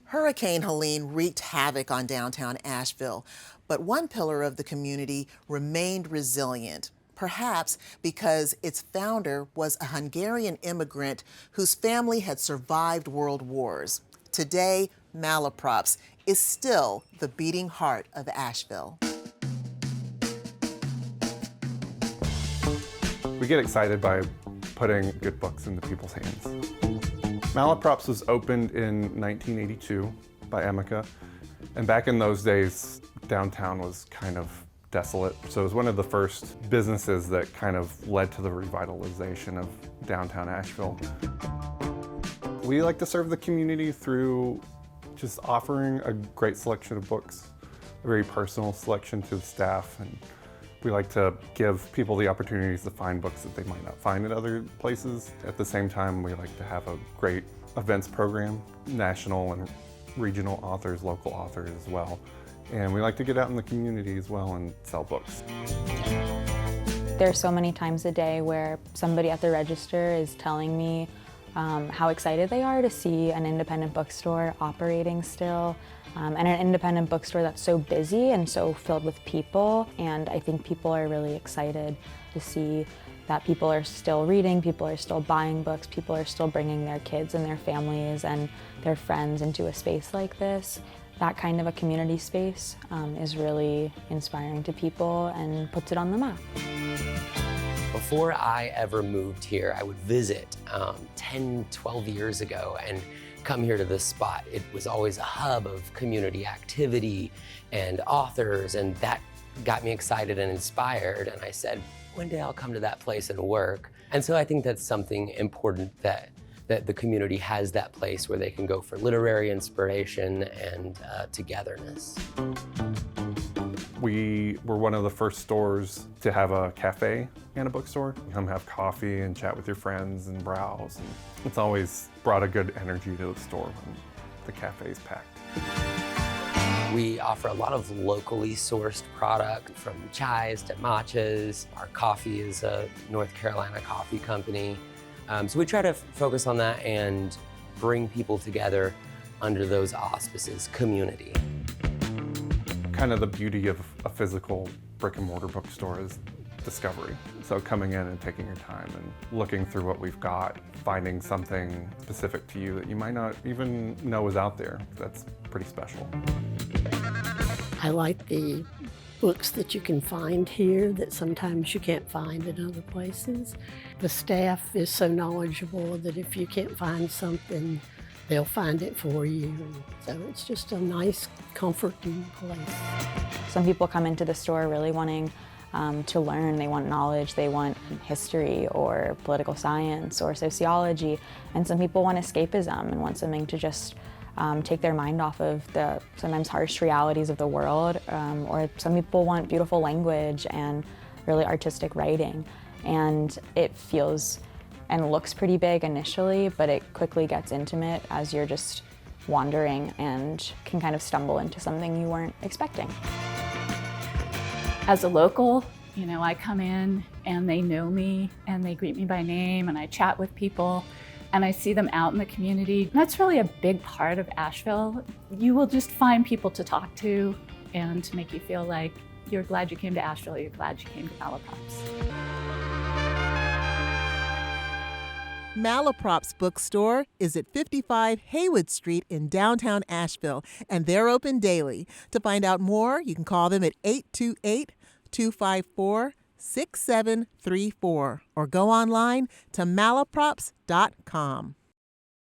Hurricane Helene wreaked havoc on downtown Asheville, but one pillar of the community remained resilient, perhaps because its founder was a Hungarian immigrant whose family had survived world wars. Today, Malaprops is still the beating heart of Asheville. We get excited by putting good books into people's hands. Malaprops was opened in 1982 by Emeka, and back in those days, downtown was kind of desolate. So it was one of the first businesses that kind of led to the revitalization of downtown Asheville. We like to serve the community through just offering a great selection of books, a very personal selection to the staff, and we like to give people the opportunities to find books that they might not find at other places. At the same time, we like to have a great events program, national and regional authors, local authors as well. And we like to get out in the community as well and sell books. There's so many times a day where somebody at the register is telling me how excited they are to see an independent bookstore operating still, and an independent bookstore that's so busy and so filled with people. And I think people are really excited to see that people are still reading, people are still buying books, people are still bringing their kids and their families and their friends into a space like this. That kind of a community space is really inspiring to people and puts it on the map. Before I ever moved here, I would visit 10, 12 years ago and come here to this spot. It was always a hub of community activity and authors, and that got me excited and inspired. And I said, one day I'll come to that place and work. And so I think that's something important, that the community has that place where they can go for literary inspiration and togetherness. We were one of the first stores to have a cafe and a bookstore. You come have coffee and chat with your friends and browse. And it's always brought a good energy to the store when the cafe is packed. We offer a lot of locally sourced product, from chais to matchas. Our coffee is a North Carolina coffee company. So we try to focus on that and bring people together under those auspices, community. Kind of the beauty of a physical brick and mortar bookstore is discovery. So coming in and taking your time and looking through what we've got, finding something specific to you that you might not even know is out there, that's pretty special. I like the books that you can find here that sometimes you can't find in other places. The staff is so knowledgeable that if you can't find something, they'll find it for you. So it's just a nice, comforting place. Some people come into the store really wanting to learn. They want knowledge, they want history or political science or sociology, and some people want escapism and want something to just take their mind off of the sometimes harsh realities of the world, or some people want beautiful language and really artistic writing. And it feels and looks pretty big initially, but it quickly gets intimate as you're just wandering and can kind of stumble into something you weren't expecting. As a local, I come in and they know me and they greet me by name and I chat with people and I see them out in the community. That's really a big part of Asheville. You will just find people to talk to and to make you feel like you're glad you came to Asheville, you're glad you came to Malaprops. Malaprops Bookstore is at 55 Haywood Street in downtown Asheville, and they're open daily. To find out more, you can call them at 828-254-6734 or go online to malaprops.com.